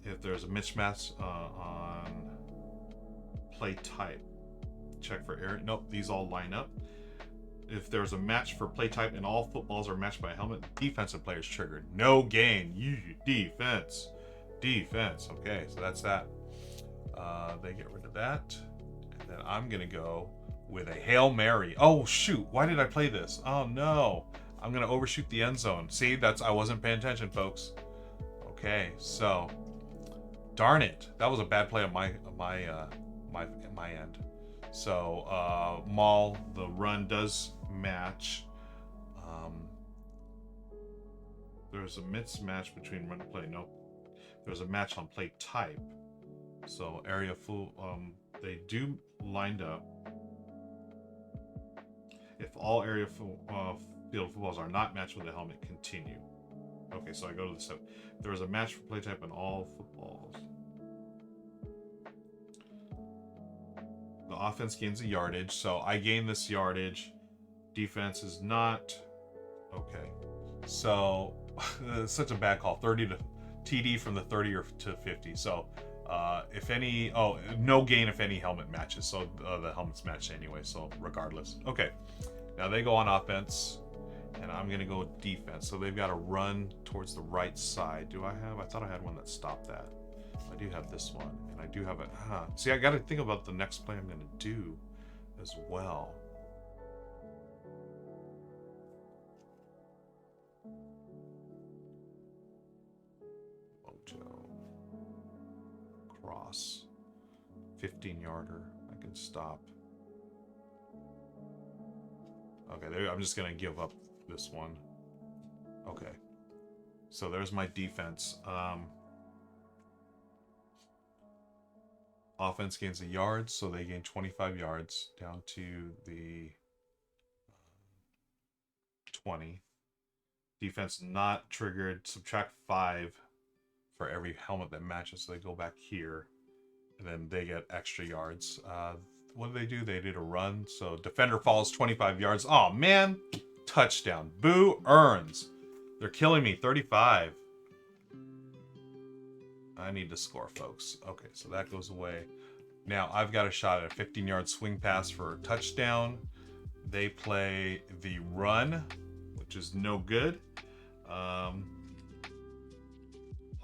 If there's a mismatch on play type, check for error. Nope, these all line up. If there's a match for play type and all footballs are matched by a helmet, defensive player is triggered. No gain. Defense. Defense. Okay, so that's that. They get rid of that. And then I'm going to go with a Hail Mary. Oh, shoot. Why did I play this? Oh, no. I'm going to overshoot the end zone. See, I wasn't paying attention, folks. Okay, so darn it. That was a bad play on my end. So, Maul, the run does match. There's a mismatch between run and play. Nope. There's a match on play type. So, area full, they do lined up. If all area field footballs are not matched with a helmet, continue. Okay, so I go to the step. There is a match for play type on all footballs. The offense gains a yardage, so I gain this yardage. Defense is not. Okay. So, it's such a bad call. 30 to TD from the 30 or to 50. So, if any, no gain if any helmet matches. So, the helmet's matched anyway, so regardless. Okay. Now they go on offense, and I'm going to go defense. So, they've got to run towards the right side. I thought I had one that stopped that. I do have this one, and I do have it. See, I got to think about the next play I'm going to do as well. cross. 15-yarder. I can stop. Okay, there, I'm just going to give up this one. Okay. So there's my defense. Offense gains a yard, so they gain 25 yards down to the 20. Defense not triggered. Subtract 5 for every helmet that matches, so they go back here. And then they get extra yards. What do? They did a run, so defender falls 25 yards. Oh, man. Touchdown. Boo earns. They're killing me. 35. I need to score, folks. Okay, so that goes away. Now, I've got a shot at a 15-yard swing pass for a touchdown. They play the run, which is no good.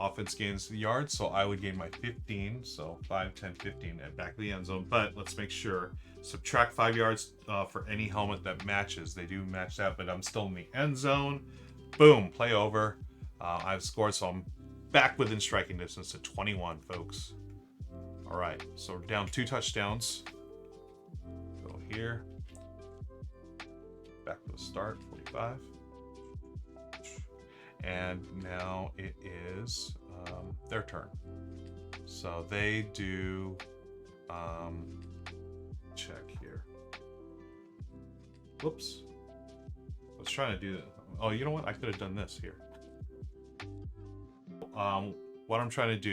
Offense gains the yards, so I would gain my 15. So 5, 10, 15 at back of the end zone. But let's make sure. Subtract 5 yards for any helmet that matches. They do match that, but I'm still in the end zone. Boom, play over. I've scored, so I'm back within striking distance to 21, folks. All right, so we're down 2 touchdowns. Go here. Back to the start, 45. And now it is their turn. So they do check here. Whoops. I was trying to do that. Oh, you know what? I could have done this here. What I'm trying to do.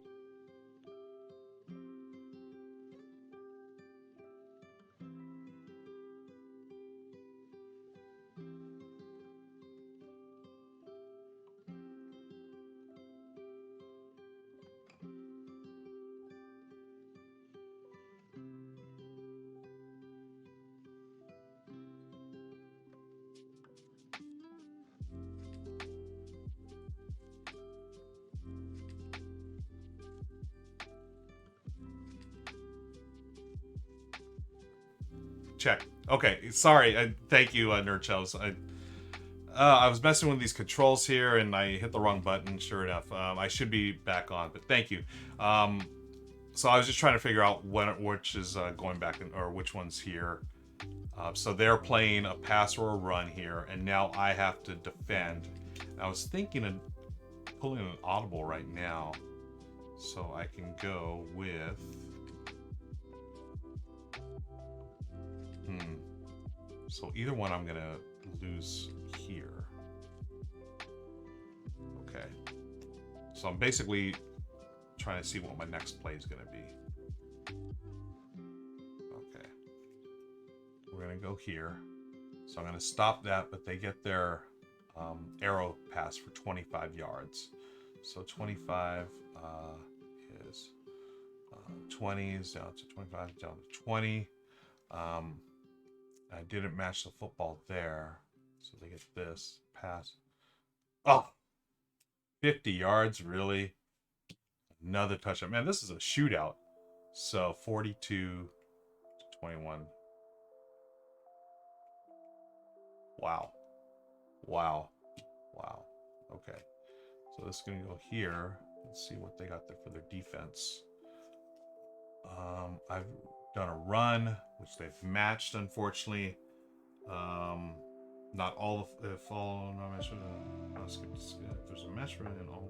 Check. Okay, sorry. Thank you, Nerdchells. I was messing with these controls here, and I hit the wrong button. Sure enough, I should be back on, but thank you. So I was just trying to figure out which is going back, or which one's here. So they're playing a pass or a run here, and now I have to defend. I was thinking of pulling an audible right now, so I can go with. So either one I'm gonna lose here. Okay. So I'm basically trying to see what my next play is gonna be. Okay. We're gonna go here. So I'm gonna stop that, but they get their arrow pass for 25 yards. So 25 is 20 is down to 25, down to 20. I didn't match the football there, so they get this pass. Oh, 50 yards, really? Another touchdown. Man, this is a shootout. So 42 to 21. Wow. Wow. Wow. Okay. So this is going to go here. Let's see what they got there for their defense. I've done a run, which they've matched, unfortunately. Not all of, if all not matched, if there's a match run and all.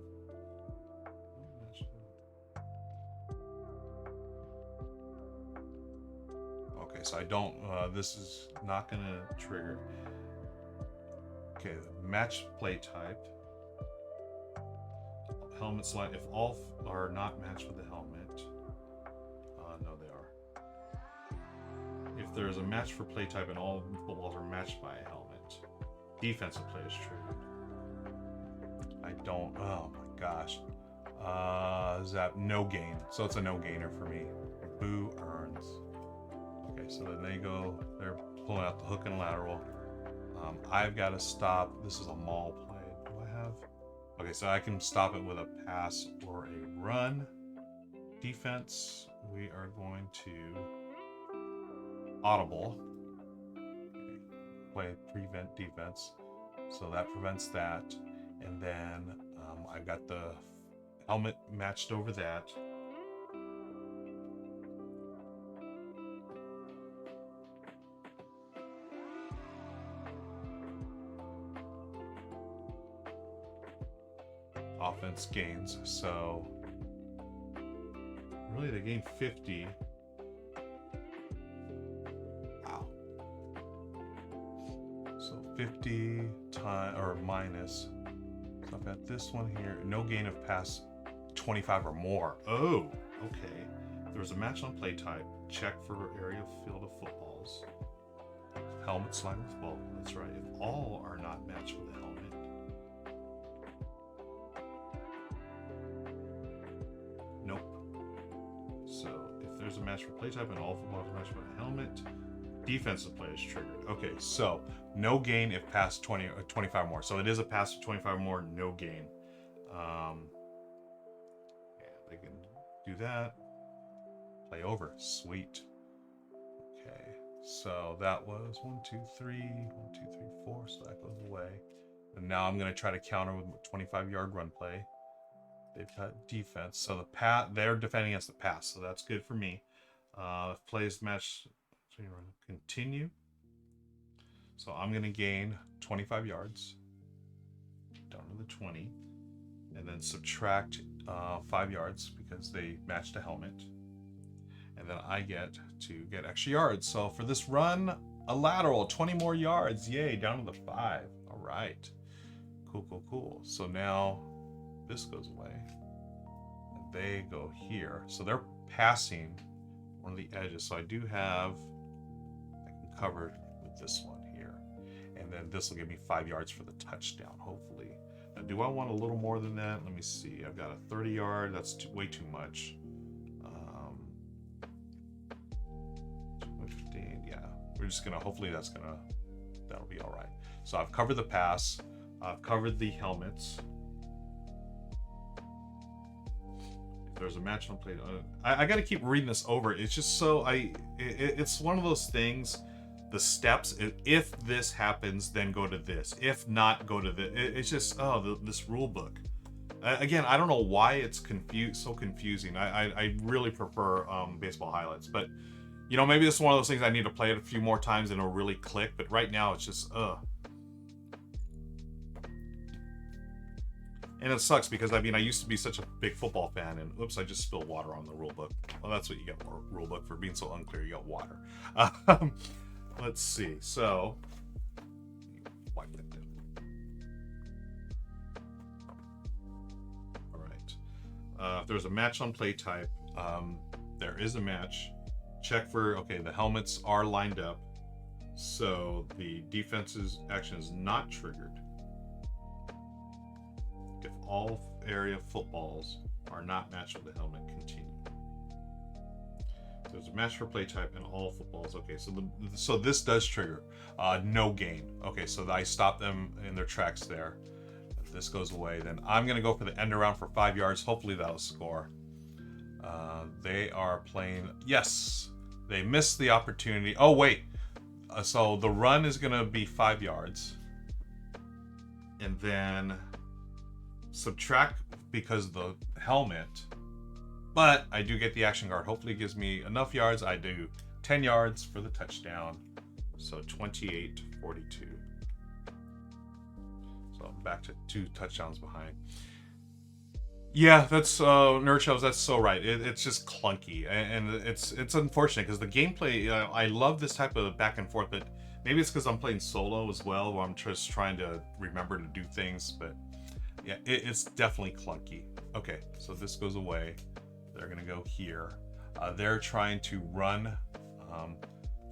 Okay, so I don't, this is not going to trigger. Okay, match play type. Helmet slide, if all are not matched with the helmet. No, they are. If there's a match for play type and all footballs are matched by a helmet, defensive play is triggered. I don't, oh my gosh. Is that no gain? So it's a no gainer for me. Boo earns. Okay, so then they go, they're pulling out the hook and lateral. I've got to stop. This is a maul play. Do I have? Okay, so I can stop it with a pass or a run. Defense, we are going to audible. Okay. Play prevent defense. So that prevents that. And then I've got the helmet matched over that. offense gains. So really they gain 50. Wow. So 50 times or minus. So I've got this one here. No gain of past 25 or more. Oh, okay. If there was a match on play type, check for area field of footballs. Helmet line with ball. That's right. If all are not matched with a helmet. Nope. So if there's a match for play type and all footballs are matched with a helmet, defensive play is triggered. Okay, so no gain if past 20 or 25 more. So it is a pass of 25 more, no gain. Yeah, they can do that. Play over. Sweet. Okay, so that was 1, 2, 3, 1, 2, 3, 4. So that goes away. And now I'm going to try to counter with 25-yard run play. They've got defense. So the pass, they're defending against the pass. So that's good for me. If plays match, continue. So I'm going to gain 25 yards down to the 20. And then subtract 5 yards because they matched a helmet. And then I get to get extra yards. So for this run, a lateral, 20 more yards. Yay, down to the 5. All right. Cool, cool, cool. So now this goes away. And they go here. So they're passing one of the edges. So I do have, I can cover with this one here. And then this will give me 5 yards for the touchdown, hopefully. Now, do I want a little more than that? Let me see. I've got a 30-yard. That's way too much. 15, yeah. We're just gonna, hopefully that'll be all right. So I've covered the pass. I've covered the helmets. If there's a match on play, I got to keep reading this over. It's just so it's one of those things. The steps. If this happens, then go to this. If not, go to this. It's just this rule book. Again, I don't know why it's so confusing. I really prefer baseball highlights, but you know, maybe this is one of those things I need to play it a few more times and it'll really click. But right now, it's just And it sucks because, I mean, I used to be such a big football fan, and oops, I just spilled water on the rule book. Well, that's what you get for rule book for being so unclear. You got water. Let's see. So, wipe that down. All right. If there's a match on play type, there is a match. Check for, okay, the helmets are lined up. So the defense's action is not triggered. If all area footballs are not matched with the helmet, continue. There's a match for play type and all footballs. Okay, so this does trigger. No gain. Okay, so I stop them in their tracks there. If this goes away, then I'm gonna go for the end around for 5 yards. Hopefully that'll score. They are playing. Yes, they missed the opportunity. Oh wait. So the run is gonna be 5 yards, and then subtract because of the helmet, but I do get the action guard. Hopefully it gives me enough yards. I do 10 yards for the touchdown, so 28-42. So I'm back to 2 touchdowns behind. Yeah, that's Nerdshell's. That's so right. It's just clunky, and it's unfortunate because the gameplay. I love this type of back and forth, but maybe it's because I'm playing solo as well, where I'm just trying to remember to do things. But yeah, it's definitely clunky. Okay, so this goes away. They're gonna go here. They're trying to run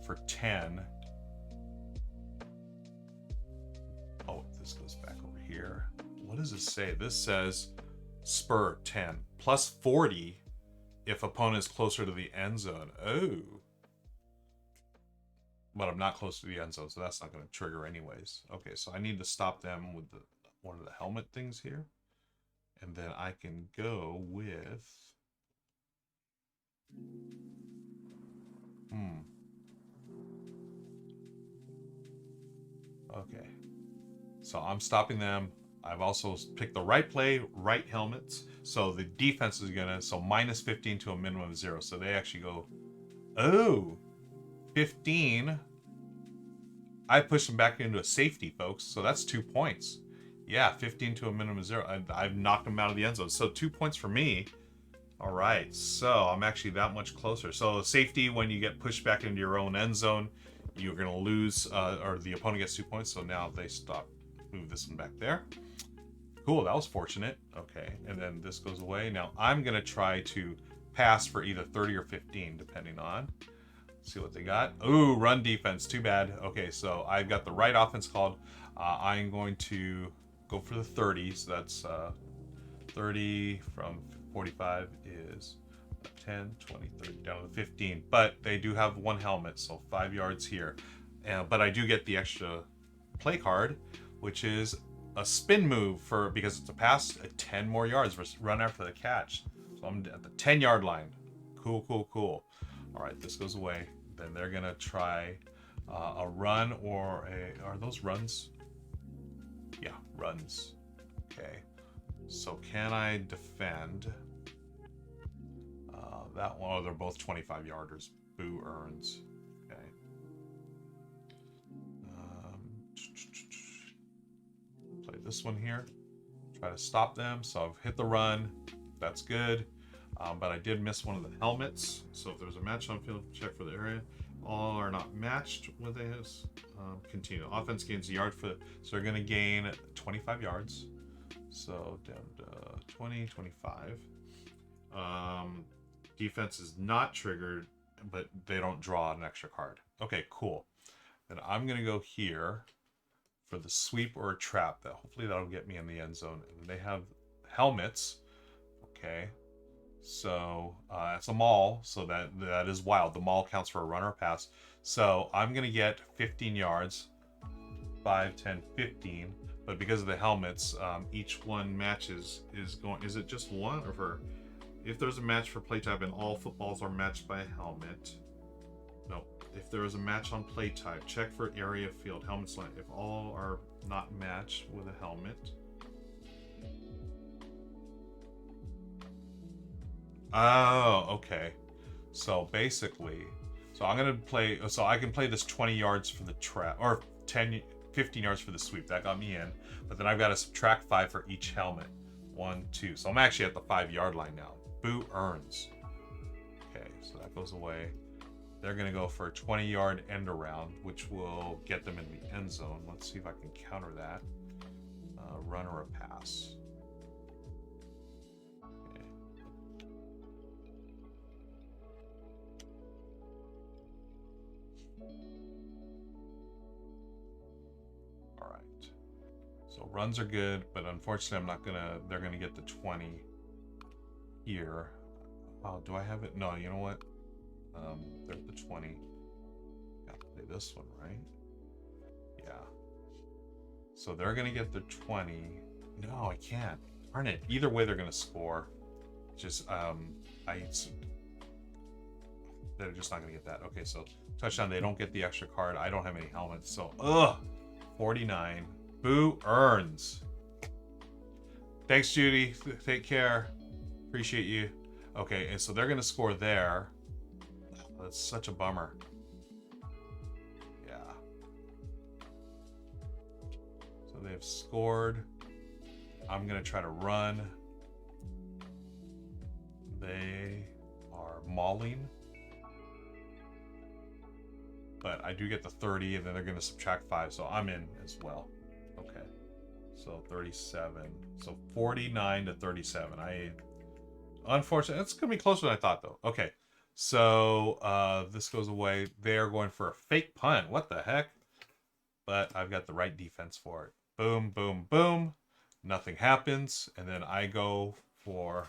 for 10. Oh, this goes back over here. What does it say? This says spur 10 plus 40 if opponent is closer to the end zone. Oh, but I'm not close to the end zone, so that's not going to trigger anyways. Okay, so I need to stop them with one of the helmet things here, and then I can go with okay, so I'm stopping them. I've also picked the right play, right helmets. So the defense is gonna, so minus 15 to a minimum of 0. So they actually go, oh, 15. I pushed them back into a safety, folks. So that's 2 points. Yeah, 15 to a minimum of 0. I've knocked him out of the end zone. So 2 points for me. All right, so I'm actually that much closer. So safety, when you get pushed back into your own end zone, you're going to lose, or the opponent gets 2 points. So now they stop. Move this one back there. Cool, that was fortunate. Okay, and then this goes away. Now I'm going to try to pass for either 30 or 15, depending on. Let's see what they got. Ooh, run defense. Too bad. Okay, so I've got the right offense called. I'm going to go for the 30. So that's 30 from 45 is 10, 20, 30, down to 15. But they do have 1 helmet, so 5 yards here. But I do get the extra play card, which is a spin move for, because it's a pass, 10 more yards versus run after the catch. So I'm at the 10-yard line. Cool, cool, cool. All right, this goes away. Then they're gonna try a run or a, are those runs? Yeah, runs. Okay. So can I defend that one? Oh, they're both 25-yarders. Boo earns. Okay. Play this one here. Try to stop them. So I've hit the run. That's good. But I did miss one of the helmets. So if there's a match on field, check for the area. All are not matched with this. Continue. Offense gains a yard for, so they're going to gain 25 yards. So down to 20, 25. Defense is not triggered, but they don't draw an extra card. Okay, cool. Then I'm going to go here for the sweep or a trap. That hopefully that'll get me in the end zone. And they have helmets. Okay. So it's a maul, so that is wild. The maul counts for a run or pass. So I'm going to get 15 yards. 5, 10, 15. But because of the helmets, each one matches is going. Is it just one, or for if there's a match for play type and all footballs are matched by a helmet? No. If there is a match on play type, check for area field helmets line. If all are not matched with a helmet. Oh, okay. So basically, so I'm gonna play. So I can play this 20 yards for the trap, or 15 yards for the sweep. That got me in. But then I've got to subtract 5 for each helmet. 1, 2. So I'm actually at the 5-yard line now. Boo earns. Okay, so that goes away. They're gonna go for a 20-yard end around, which will get them in the end zone. Let's see if I can counter that. Run or a pass. So runs are good, but unfortunately they're gonna get the 20 here. Oh, do I have it? No, you know what? They're at the 20. Gotta play this one, right? Yeah. So they're gonna get the 20. No, I can't. Darn it. Either way, they're gonna score. Just, they're just not gonna get that. Okay, so touchdown, they don't get the extra card. I don't have any helmets, so, 49. Boo earns. Thanks, Judy. Take care. Appreciate you. Okay, and so they're going to score there. That's such a bummer. Yeah. So they've scored. I'm going to try to run. They are mauling. But I do get the 30, and then they're going to subtract 5, so I'm in as well. Okay, so 37. So 49 to 37. Unfortunately, it's going to be closer than I thought, though. Okay, so this goes away. They're going for a fake punt. What the heck? But I've got the right defense for it. Boom, boom, boom. Nothing happens. And then I go for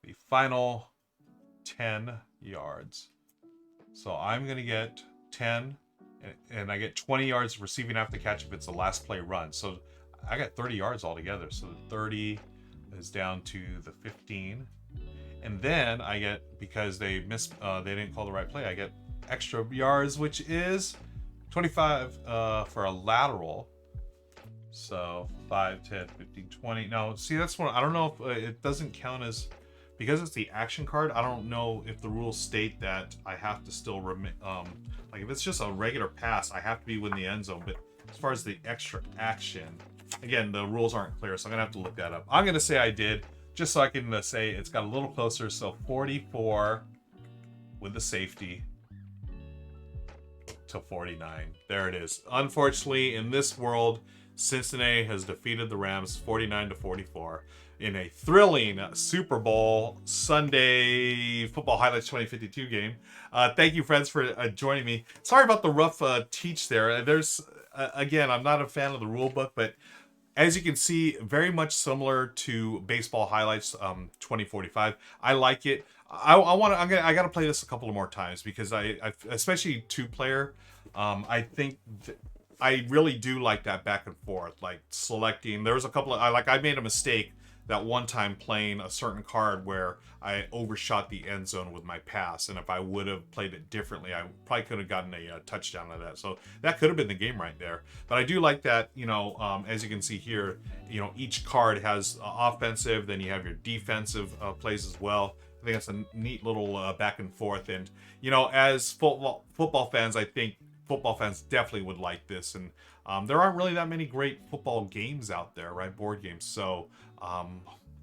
the final 10 yards. So I'm going to get 10, and I get 20 yards receiving after catch if it's the last play run. So I got 30 yards altogether. So the 30 is down to the 15. And then I get, because they didn't call the right play, I get extra yards, which is 25 for a lateral. So 5, 10, 15, 20. Now, see, that's one. I don't know if it doesn't count as, because it's the action card. I don't know if the rules state that I have to still like if it's just a regular pass, I have to be within the end zone. But as far as the extra action, Again, the rules aren't clear, so I'm gonna have to look that up. I'm gonna say I did, just so I can say it's got a little closer. So 44 with the safety to 49. There it is. Unfortunately, in this world, Cincinnati has defeated the Rams 49-44 in a thrilling Super Bowl Sunday Football Highlights 2052 game. Thank you, friends, for joining me. Sorry about the rough teach there. There's, again, I'm not a fan of the rule book, but as you can see, very much similar to Baseball Highlights 2045. I like it. I got to play this a couple of more times because I especially 2-player. I think I really do like that back and forth, like selecting. There was a couple of I made a mistake that one time playing a certain card where I overshot the end zone with my pass, and if I would have played it differently, I probably could have gotten a touchdown out of that. So that could have been the game right there. But I do like that, you know, as you can see here, you know, each card has offensive, then you have your defensive plays as well. I think that's a neat little back and forth. And, you know, as football fans, I think football fans definitely would like this. And there aren't really that many great football games out there, right? Board games. So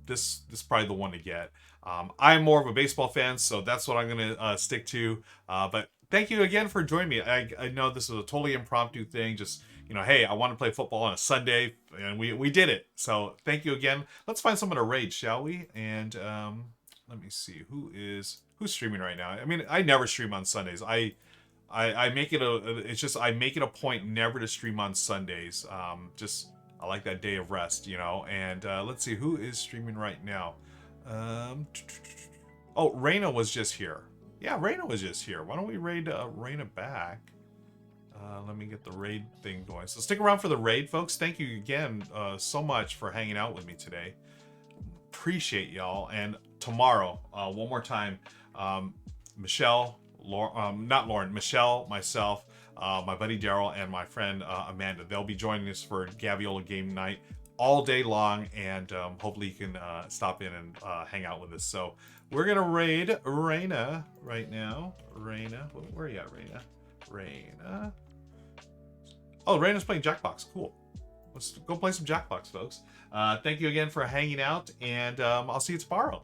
this is probably the one to get. I'm more of a baseball fan, so that's what I'm going to stick to. But thank you again for joining me. I know this is a totally impromptu thing. Just, you know, hey, I want to play football on a Sunday, and we did it. So thank you again. Let's find someone to raid, shall we? And let me see who's streaming right now. I mean, I never stream on Sundays. I make it I make it a point never to stream on Sundays. Just I like that day of rest, you know. And let's see who is streaming right now. Oh, Raina was just here. Yeah, Raina was just here. Why don't we raid Raina back? Let me get the raid thing going. So stick around for the raid, folks. Thank you again so much for hanging out with me today. Appreciate y'all. And tomorrow, one more time, Michelle, not Lauren, Michelle, myself, my buddy Daryl, and my friend Amanda. They'll be joining us for Gaviola game night all day long, and hopefully you can stop in and hang out with us. So we're gonna raid Raina right now. Raina, where are you at, Raina? Raina. Oh, Raina's playing Jackbox. Cool. Let's go play some Jackbox, folks. Thank you again for hanging out, and I'll see you tomorrow.